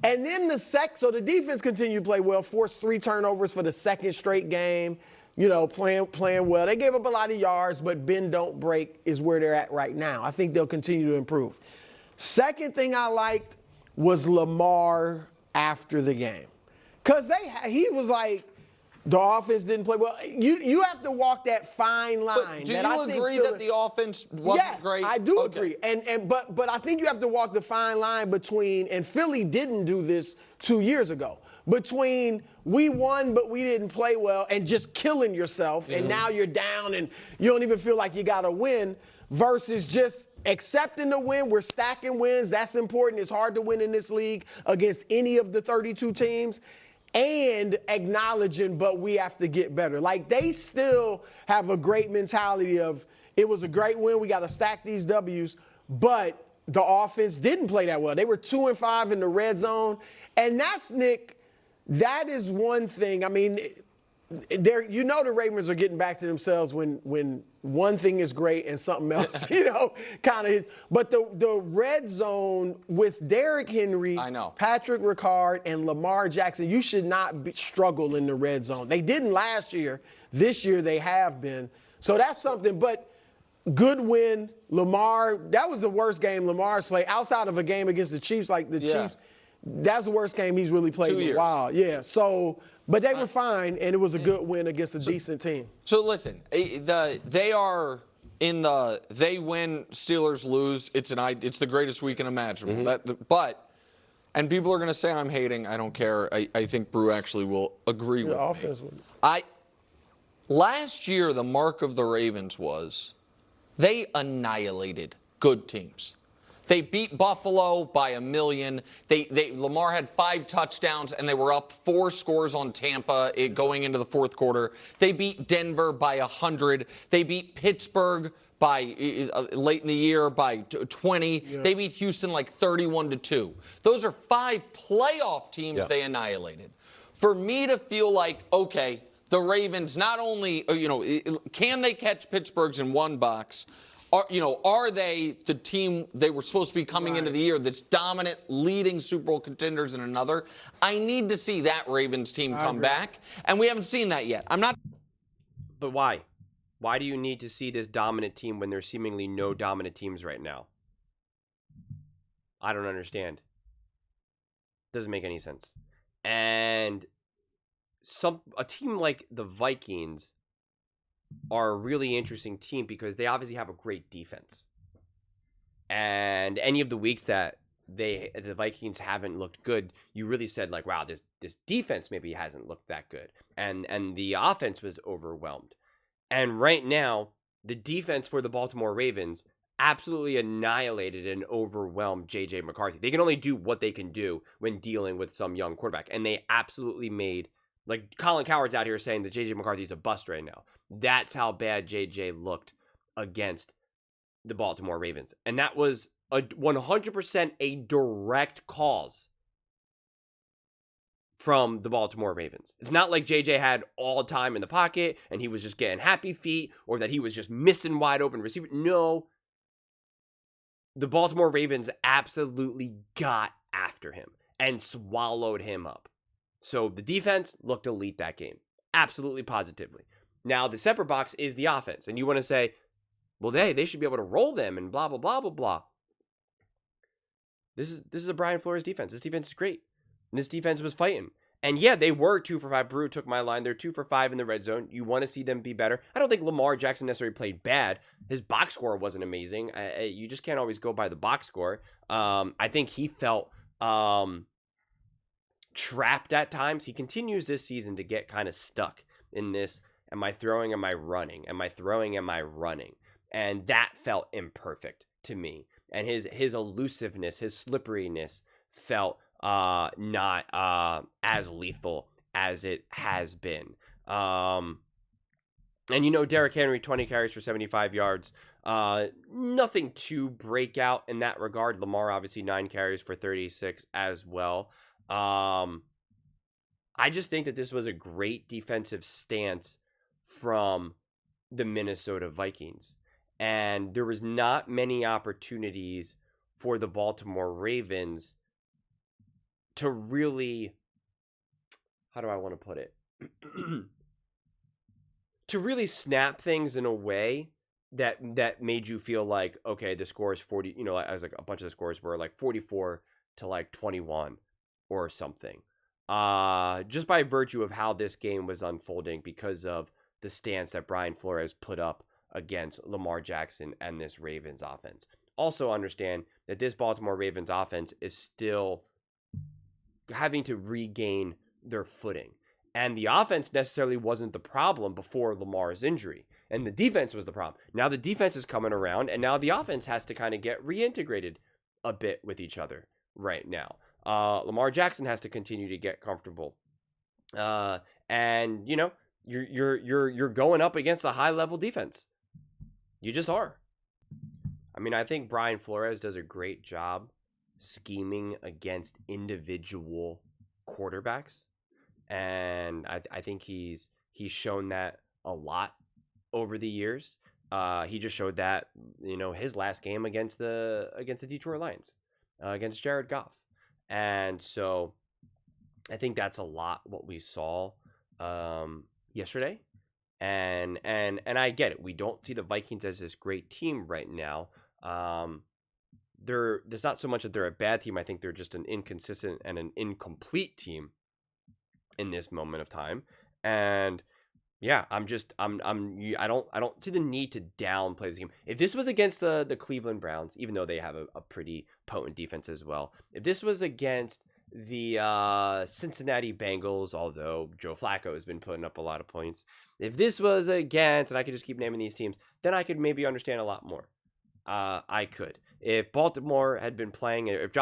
And then so the defense continued to play well, forced 3 turnovers for the second straight game, playing well. They gave up a lot of yards, but bend don't break is where they're at right now. I think they'll continue to improve. Second thing I liked was Lamar after the game. Because he was like, the offense didn't play well. You have to walk that fine line. But do you agree that the offense wasn't great? Yes, I do agree. But I think you have to walk the fine line between, and Philly didn't do this 2 years ago, between we won but we didn't play well and just killing yourself and now you're down and you don't even feel like you got to win, versus just accepting the win. We're stacking wins. That's important. It's hard to win in this league against any of the 32 teams. And acknowledging, but we have to get better. Like, they still have a great mentality of, it was a great win, we got to stack these W's, but the offense didn't play that well. They were 2-5 in the red zone. And that's, Nick, that is one thing. I mean, the Ravens are getting back to themselves when one thing is great and something else, kind of. But the red zone with Derrick Henry, Patrick Ricard, and Lamar Jackson, you should not struggle in the red zone. They didn't last year. This year they have been. So that's something. But good win. Lamar, that was the worst game Lamar's played outside of a game against the Chiefs. Like the Chiefs, that's the worst game he's really played in a while. Yeah. So. But they were fine, and it was a good win against a decent team. So listen, they win, Steelers lose. It's the greatest weekend imaginable. And people are going to say I'm hating. I don't care. I think Brew actually will agree with me. Last year, the mark of the Ravens was they annihilated good teams. They beat Buffalo by 1 million. Lamar had 5 touchdowns, and they were up 4 scores on Tampa going into the fourth quarter. They beat Denver by 100. They beat Pittsburgh by late in the year by 20. Yeah. They beat Houston like 31-2. Those are 5 playoff teams they annihilated. For me to feel like, okay, the Ravens not only, can they catch Pittsburgh's in one box? Are they the team they were supposed to be coming into the year that's dominant, leading Super Bowl contenders in another? I need to see that Ravens team come back, and we haven't seen that yet. But why? Why do you need to see this dominant team when there's seemingly no dominant teams right now? I don't understand. Doesn't make any sense. And a team like the Vikings are a really interesting team because they obviously have a great defense. And any of the weeks that the Vikings haven't looked good, you really said like, wow, this defense maybe hasn't looked that good. And the offense was overwhelmed. And right now, the defense for the Baltimore Ravens absolutely annihilated and overwhelmed J.J. McCarthy. They can only do what they can do when dealing with some young quarterback. And they absolutely made, like Colin Cowherd's out here saying that J.J. McCarthy's a bust right now. That's how bad J.J. looked against the Baltimore Ravens. And that was 100% a direct cause from the Baltimore Ravens. It's not like J.J. had all time in the pocket and he was just getting happy feet or that he was just missing wide open receiver. No. The Baltimore Ravens absolutely got after him and swallowed him up. So the defense looked elite that game. Absolutely, positively. Now, the separate box is the offense. And you want to say, well, they should be able to roll them and blah, blah, blah, blah, blah. This is a Brian Flores defense. This defense is great. And this defense was fighting. And yeah, they were 2 for 5. Brew took my line. They're 2 for 5 in the red zone. You want to see them be better. I don't think Lamar Jackson necessarily played bad. His box score wasn't amazing. You just can't always go by the box score. I think he felt trapped at times. He continues this season to get kind of stuck in this. Am I throwing? Am I running? Am I throwing? Am I running? And that felt imperfect to me. And his elusiveness, his slipperiness felt not as lethal as it has been. And Derrick Henry, 20 carries for 75 yards. Nothing to break out in that regard. Lamar, obviously, 9 carries for 36 as well. I just think that this was a great defensive stance from the Minnesota Vikings. And there was not many opportunities for the Baltimore Ravens to really, how do I want to put it? To really snap things in a way that made you feel like, okay, the score is 40, as like a bunch of the scores were like 44 to like 21 or something. Just by virtue of how this game was unfolding because of the stance that Brian Flores put up against Lamar Jackson and this Ravens offense. Also understand that this Baltimore Ravens offense is still having to regain their footing. And the offense necessarily wasn't the problem before Lamar's injury. And the defense was the problem. Now the defense is coming around, and now the offense has to kind of get reintegrated a bit with each other right now. Lamar Jackson has to continue to get comfortable. And you're going up against a high-level defense. You just are. I mean, I think Brian Flores does a great job scheming against individual quarterbacks. And I think he's shown that a lot over the years. He just showed that, his last game against the Detroit Lions, against Jared Goff. And so I think that's a lot what we saw yesterday. And I get it. We don't see the Vikings as this great team right now. There's not so much that they're a bad team. I think they're just an inconsistent and an incomplete team in this moment of time. And yeah, I don't see the need to downplay this game. If this was against the Cleveland Browns, even though they have a pretty potent defense as well, if this was against the Cincinnati Bengals, although Joe Flacco has been putting up a lot of points, if this was against, and I could just keep naming these teams, then I could maybe understand a lot more. I could. If Baltimore had been playing, if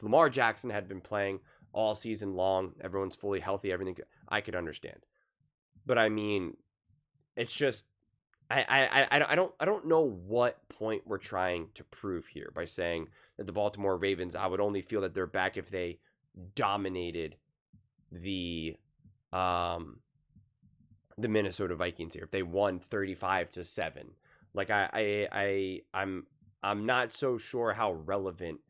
Lamar Jackson had been playing all season long, everyone's fully healthy, everything, I could understand. But I mean, it's just, I don't know what point we're trying to prove here by saying that the Baltimore Ravens, I would only feel that they're back if they dominated the Minnesota Vikings here, if they won 35-7. Like I'm not so sure how relevant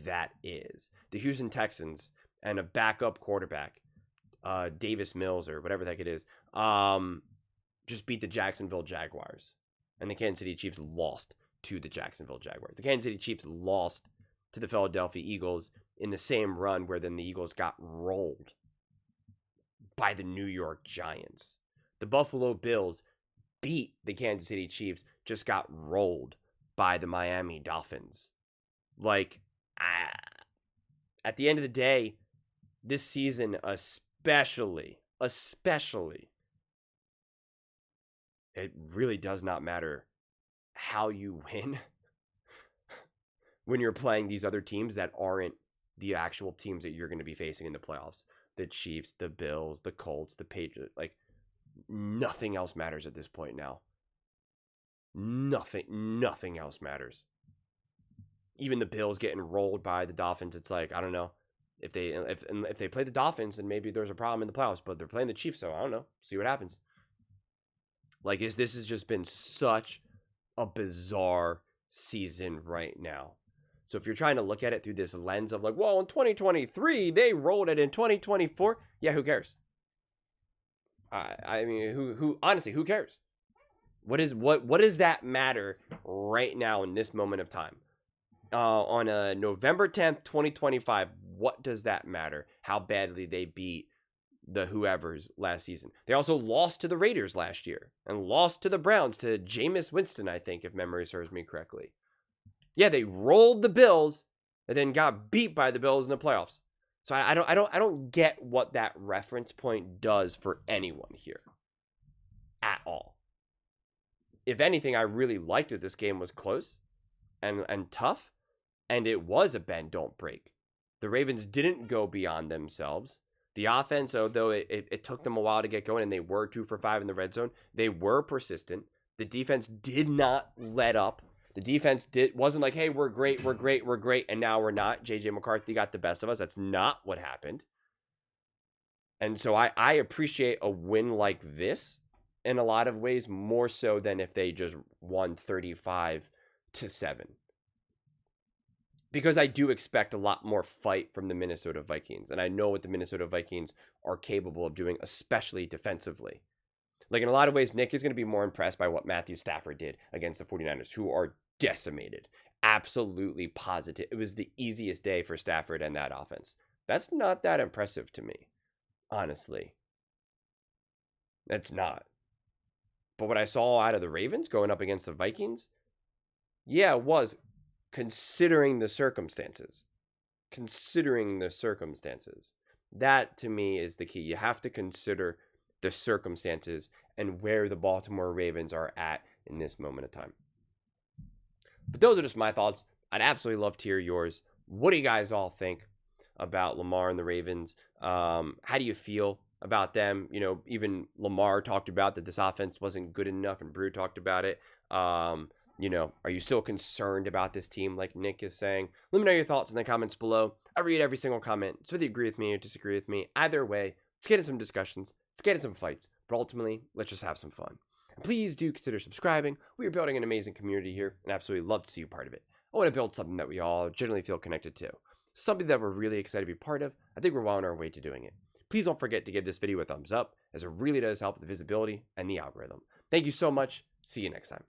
that is. The Houston Texans and a backup quarterback, Davis Mills or whatever the heck it is, just beat the Jacksonville Jaguars. And the Kansas City Chiefs lost to the Jacksonville Jaguars. The Kansas City Chiefs lost to the Philadelphia Eagles in the same run where then the Eagles got rolled by the New York Giants. The Buffalo Bills beat the Kansas City Chiefs, just got rolled by the Miami Dolphins. Like, at the end of the day, this season especially, it really does not matter how you win when you're playing these other teams that aren't the actual teams that you're going to be facing in the playoffs. The Chiefs, the Bills, the Colts, the Patriots, like, nothing else matters at this point now. Nothing else matters. Even the Bills getting rolled by the Dolphins, it's like, I don't know. If they play the Dolphins, then maybe there's a problem in the playoffs, but they're playing the Chiefs, so I don't know. See what happens. Like, this has just been such a bizarre season right now. So if you're trying to look at it through this lens of like, well, in 2023, they rolled it in 2024. Yeah, who cares? I mean, who honestly, who cares? What does that matter right now in this moment of time? On November 10th, 2025, what does that matter? How badly they beat the whoever's last season. They also lost to the Raiders last year and lost to the Browns, to Jameis Winston, I think, if memory serves me correctly. Yeah, they rolled the Bills and then got beat by the Bills in the playoffs. So I don't get what that reference point does for anyone here at all. If anything, I really liked it. This game was close and tough, and it was a bend don't break. The Ravens didn't go beyond themselves. The offense, although it took them a while to get going, and they were 2 for 5 in the red zone, they were persistent. The defense did not let up. The defense wasn't like, hey, we're great, and now we're not. J.J. McCarthy got the best of us. That's not what happened. And so I appreciate a win like this in a lot of ways, more so than if they just won 35-7. because I do expect a lot more fight from the Minnesota Vikings. And I know what the Minnesota Vikings are capable of doing, especially defensively. Like, in a lot of ways, Nick is going to be more impressed by what Matthew Stafford did against the 49ers, who are decimated. Absolutely positive. It was the easiest day for Stafford and that offense. That's not that impressive to me, honestly. It's not. But what I saw out of the Ravens going up against the Vikings, yeah, it was, considering the circumstances. Considering the circumstances. That, to me, is the key. You have to consider the circumstances and where the Baltimore Ravens are at in this moment of time. But those are just my thoughts. I'd absolutely love to hear yours. What do you guys all think about Lamar and the Ravens? How do you feel about them? You know, even Lamar talked about that this offense wasn't good enough, and Brew talked about it. You know, are you still concerned about this team like Nick is saying? Let me know your thoughts in the comments below. I read every single comment, so whether you agree with me or disagree with me, either way, let's get in some discussions, let's get in some fights, but ultimately, let's just have some fun. And please do consider subscribing. We are building an amazing community here, and absolutely love to see you part of it. I want to build something that we all generally feel connected to, something that we're really excited to be part of. I think we're well on our way to doing it. Please don't forget to give this video a thumbs up, as it really does help with the visibility and the algorithm. Thank you so much. See you next time.